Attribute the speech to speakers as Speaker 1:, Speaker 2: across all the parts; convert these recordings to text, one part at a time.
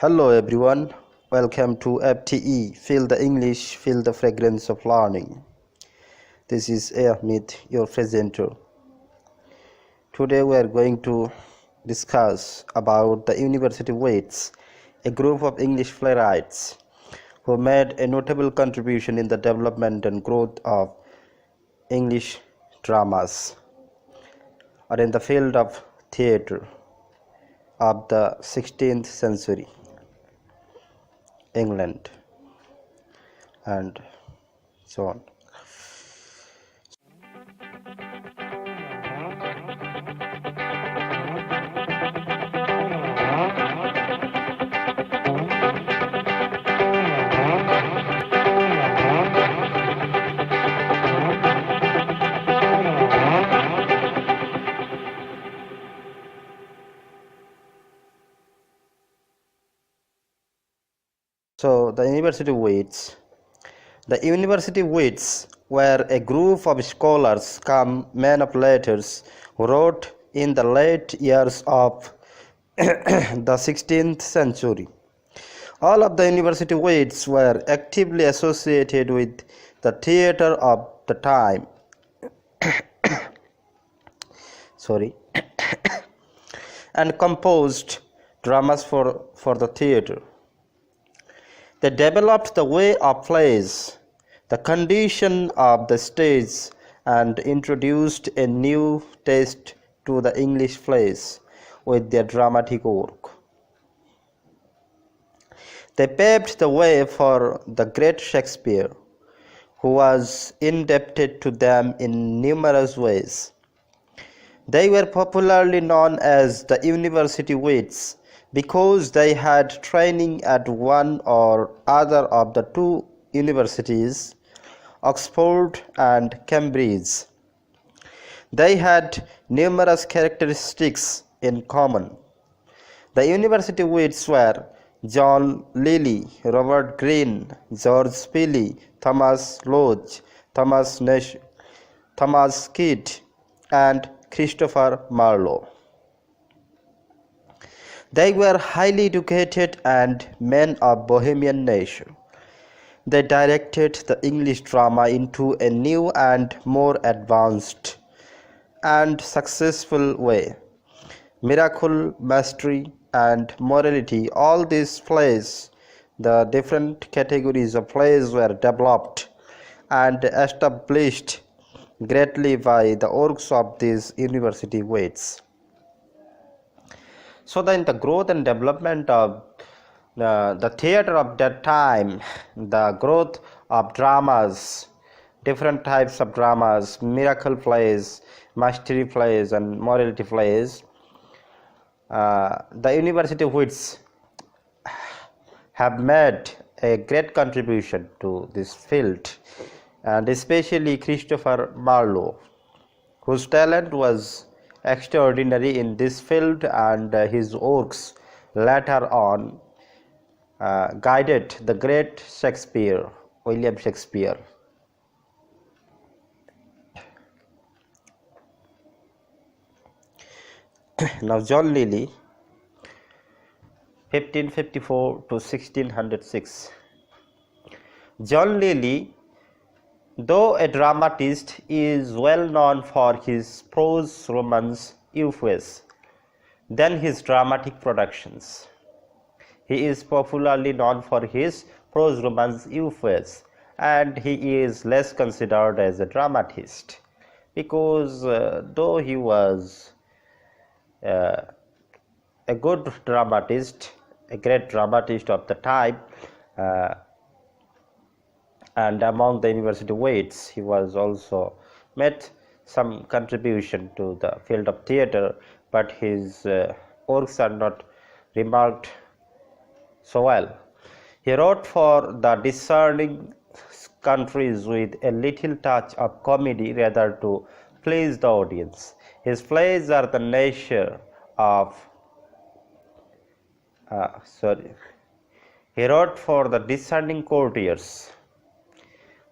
Speaker 1: Hello everyone, welcome to FTE. Feel the English, feel the fragrance of learning. This is Ahmed, your presenter. Today we are going to discuss about the University Wits, a group of English playwrights who made a notable contribution in the development and growth of English dramas or in the field of theatre of the 16th century England and so on. So the University Wits. The University Wits were a group of scholars come men of letters who wrote in the late years of the 16th century. All of the University Wits were actively associated with the theatre of the time. And composed dramas for the theatre. They developed the way of plays, the condition of the stage, and introduced a new taste to the English plays with their dramatic work. They paved the way for the great Shakespeare, who was indebted to them in numerous ways. They were popularly known as the University Wits because they had training at one or other of the two universities, Oxford and Cambridge. They had numerous characteristics in common. The University Wits were John Lyly, Robert Greene, George Peele, Thomas Lodge, Thomas Nashe, Thomas Kidd, and Christopher Marlowe. They were highly educated and men of Bohemian nature. They directed the English drama into a new and more advanced and successful way. Miracle, mastery, and morality, all these plays, the different categories of plays were developed and established greatly by the works of these University Wits. So then the growth and development of the theatre of that time, the growth of dramas, different types of dramas, miracle plays, mastery plays, and morality plays, the University Wits have made a great contribution to this field, and especially Christopher Marlowe, whose talent was extraordinary in this field, and his works later on guided the great Shakespeare, William Shakespeare. Now John Lyly, 1554 to 1606. John Lyly, though a dramatist, is well known for his prose romance Euphues than his dramatic productions. He is popularly known for his prose romance Euphues, and he is less considered as a dramatist because though he was a good dramatist, a great dramatist of the time, and among the University Wits, he was also made some contribution to the field of theatre, but his works are not remarked so well. He wrote for the discerning countries with a little touch of comedy rather to please the audience. His plays are the nature of he wrote for the discerning courtiers.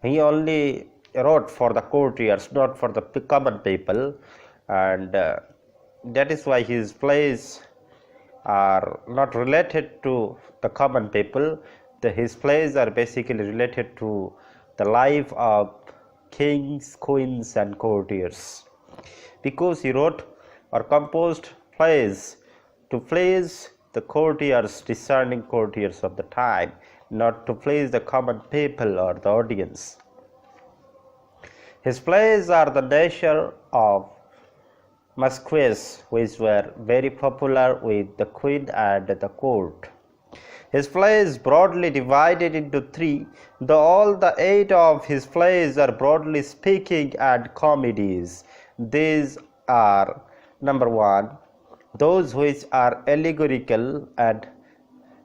Speaker 1: He only wrote for the courtiers, not for the common people, and that is why his plays are not related to the common people. His plays are basically related to the life of kings, queens, and courtiers, because he wrote or composed plays to please the courtiers, discerning courtiers of the time, not to please the common people or the audience. His plays are the nature of masques, which were very popular with the queen and the court. His plays broadly divided into three, though all the 8 of his plays are broadly speaking and comedies. These are: number 1, those which are allegorical and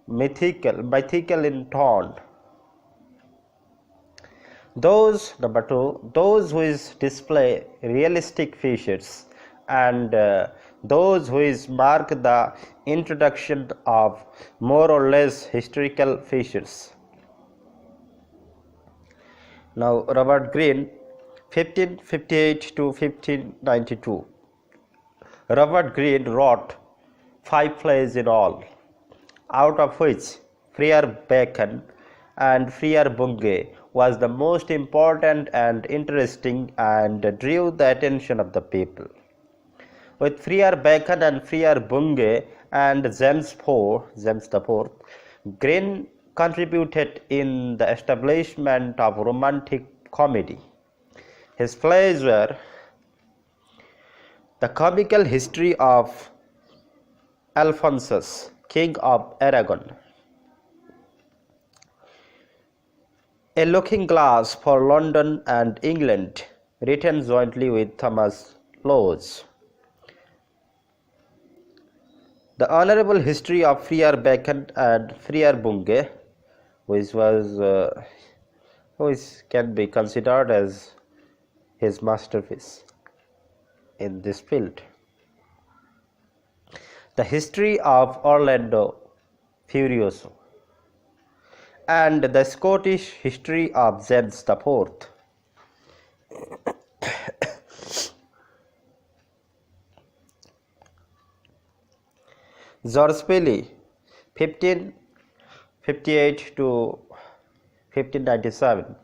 Speaker 1: mythical in tone. Number 2, those which display realistic features, and those which mark the introduction of more or less historical features. Now, Robert Greene, 1558 to 1592. Robert Greene wrote 5 plays in all, out of which Friar Bacon and Friar Bunge was the most important and interesting and drew the attention of the people. With Friar Bacon and Friar Bunge and James IV, Greene contributed in the establishment of romantic comedy. His plays were The Comical History of Alphonsus, King of Aragon, A Looking Glass for London and England, written jointly with Thomas Lowes, The Honourable History of Friar Bacon and Friar Bunge, which can be considered as his masterpiece in this field, The History of Orlando Furioso, and The Scottish History of James IV. George Peele, 1558 to 1597.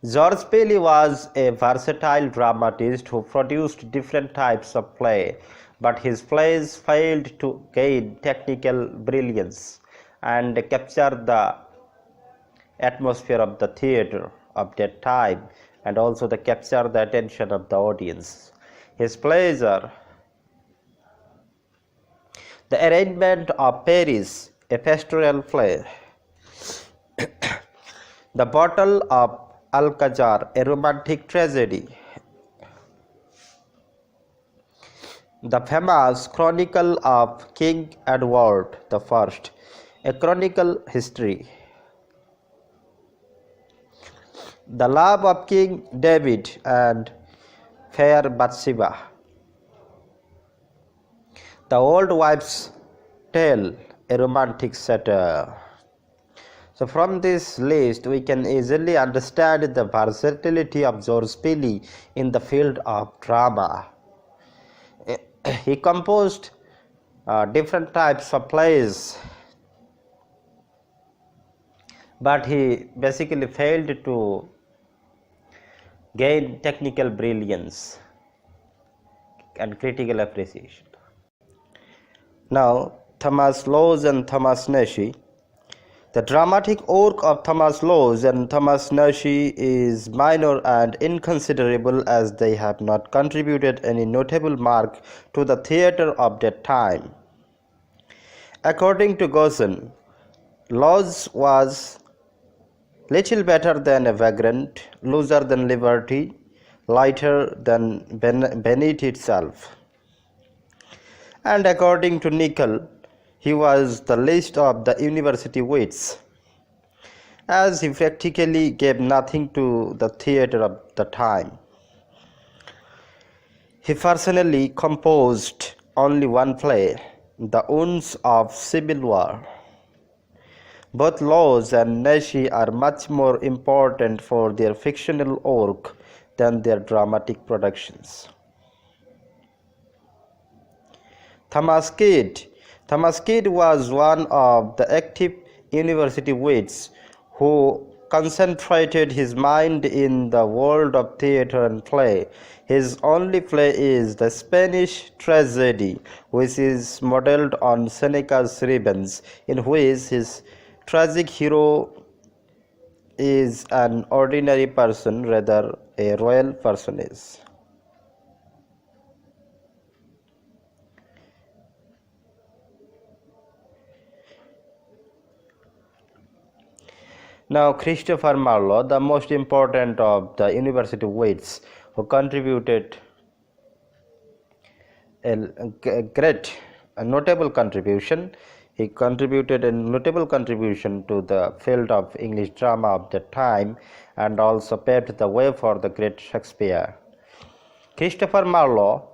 Speaker 1: George Peele was a versatile dramatist who produced different types of play, but his plays failed to gain technical brilliance and capture the atmosphere of the theatre of that time, and also to capture the attention of the audience. His plays are The Arraignment of Paris, a pastoral play, The Battle of Alcazar, a romantic tragedy, The Famous Chronicle of King Edward I, a chronicle history, The Love of King David and Fair Bathsheba, The Old Wife's Tale, a romantic satire. So from this list we can easily understand the versatility of George Peele in the field of drama. He composed different types of plays, but he basically failed to gain technical brilliance and critical appreciation. Now, Thomas Lowes and Thomas Nashe. The dramatic work of Thomas Lowes and Thomas Nashe is minor and inconsiderable, as they have not contributed any notable mark to the theatre of that time. According to Gosson, Lowes was little better than a vagrant, looser than liberty, lighter than beneath itself. And according to Nicol, he was the least of the university wits, as he practically gave nothing to the theatre of the time. He personally composed only one play, The Wounds of Civil War. Both Lowes and Nashe are much more important for their fictional work than their dramatic productions. Thomas Kidd was one of the active university wits who concentrated his mind in the world of theatre and play. His only play is the Spanish tragedy, which is modeled on Seneca's Revenge, in which his tragic hero is an ordinary person rather a royal personage. Now, Christopher Marlowe, the most important of the university wits, who contributed a notable contribution. He contributed a notable contribution to the field of English drama of the time and also paved the way for the great Shakespeare. Christopher Marlowe,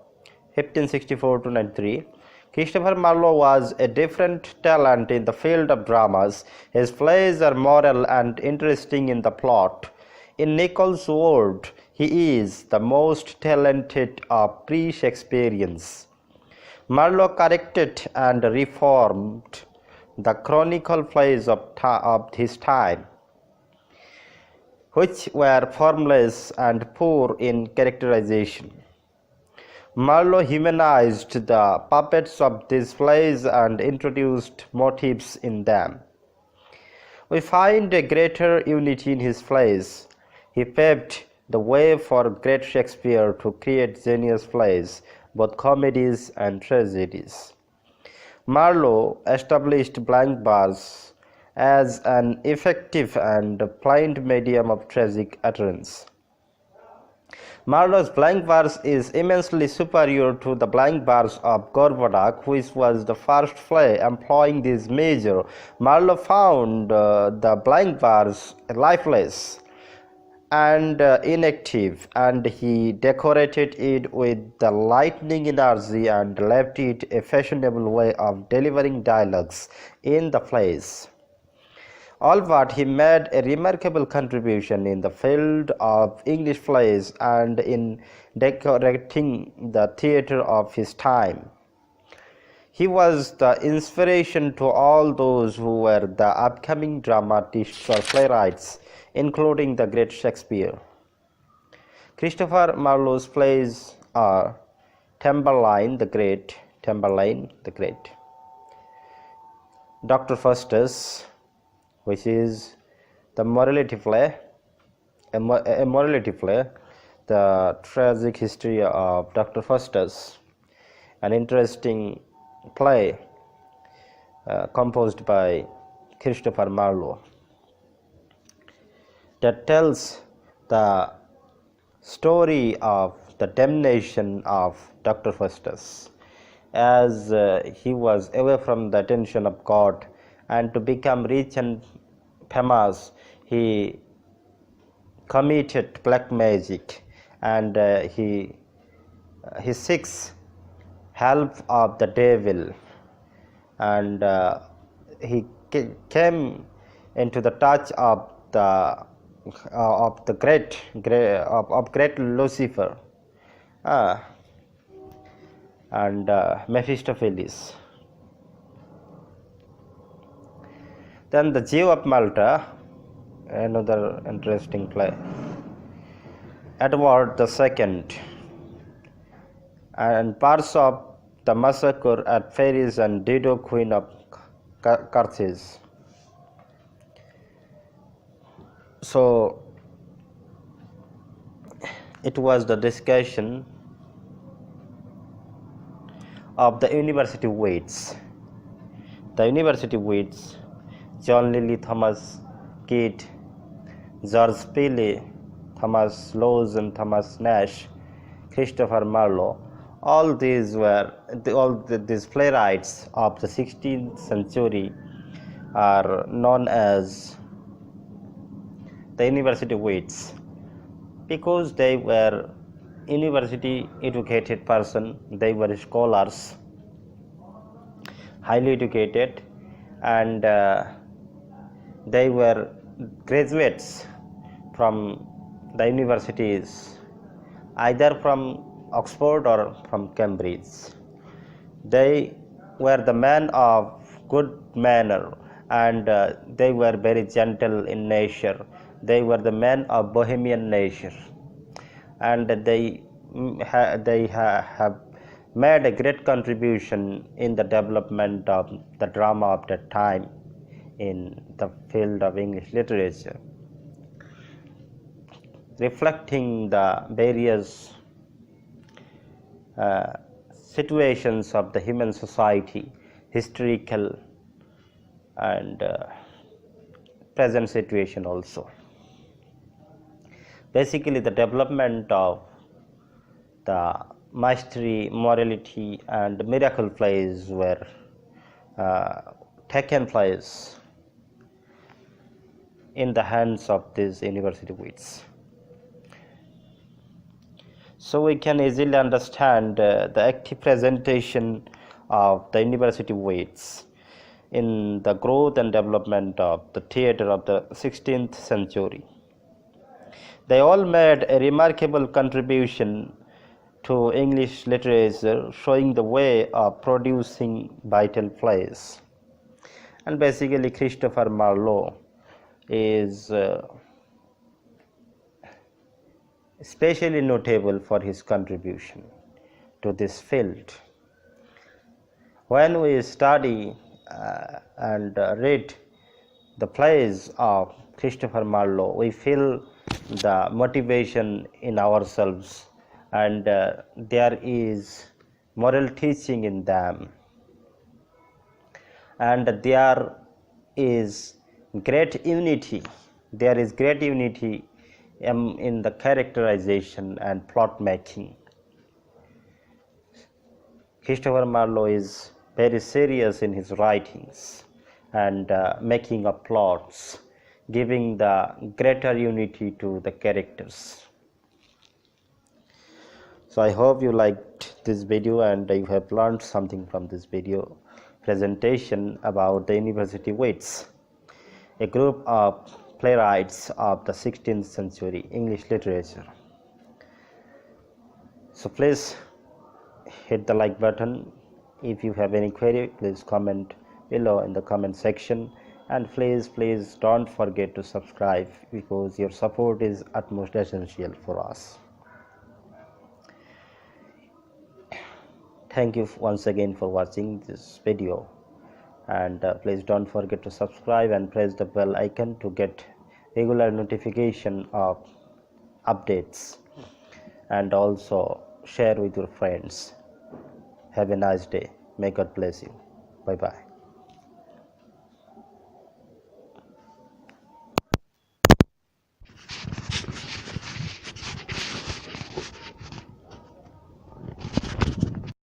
Speaker 1: 1564 to 93. Christopher Marlowe was a different talent in the field of dramas. His plays are moral and interesting in the plot. In Nichols' word, he is the most talented of pre-Shakespeareans. Marlowe corrected and reformed the chronicle plays of his time, which were formless and poor in characterization. Marlowe humanized the puppets of these plays and introduced motifs in them. We find a greater unity in his plays. He paved the way for great Shakespeare to create genius plays, both comedies and tragedies. Marlowe established blank verse as an effective and pliant medium of tragic utterance. Marlowe's blank verse is immensely superior to the blank verse of Gorboduc, which was the first play employing this measure. Marlowe found the blank verse lifeless and inactive, and he decorated it with the lightning energy and left it a fashionable way of delivering dialogues in the plays. Albeit he made a remarkable contribution in the field of English plays and in decorating the theatre of his time. He was the inspiration to all those who were the upcoming dramatists or playwrights, including the great Shakespeare. Christopher Marlowe's plays are Tamburlaine the Great, Dr. Faustus, which is the morality play, the tragic history of Dr. Faustus, an interesting play composed by Christopher Marlowe that tells the story of the damnation of Dr. Faustus as he was away from the attention of God, and to become rich and famous he committed black magic, and he seeks help of the devil, and he came into the touch of the great Lucifer and Mephistopheles. Then the Jew of Malta, another interesting play. Edward II and parts of the massacre at Paris and Dido, Queen of Carthage. So it was the discussion of the university wits. The university wits, John Lyly, Thomas Kidd, George Peele, Thomas Lowes and Thomas Nashe, Christopher Marlowe, all these playwrights of the 16th century are known as the university wits because they were university educated person, they were scholars, highly educated, and they were graduates from the universities either from Oxford or from Cambridge. They were the men of good manner, and they were very gentle in nature. They were the men of bohemian nature, and have made a great contribution in the development of the drama of that time in the field of English literature, reflecting the various situations of the human society, historical and present situation also. Basically, the development of the mastery, morality, and miracle plays were taken place in the hands of these university wits. So we can easily understand the active presentation of the university wits in the growth and development of the theatre of the 16th century. They all made a remarkable contribution to English literature, showing the way of producing vital plays. And basically, Christopher Marlowe is especially notable for his contribution to this field. When we study and read the plays of Christopher Marlowe, we feel the motivation in ourselves, and there is moral teaching in them, and there is great unity. There is great unity in the characterization and plot making. Christopher Marlowe is very serious in his writings and making of plots, giving the greater unity to the characters. So I hope you liked this video and you have learned something from this video presentation about the university wits, a group of playwrights of the 16th century English literature. So please hit the like button. If you have any query, please comment below in the comment section, and please don't forget to subscribe, because your support is utmost essential for us. Thank you once again for watching this video, and please don't forget to subscribe and press the bell icon to get regular notification of updates, and also share with your friends. Have a nice day. May God bless you. Bye bye.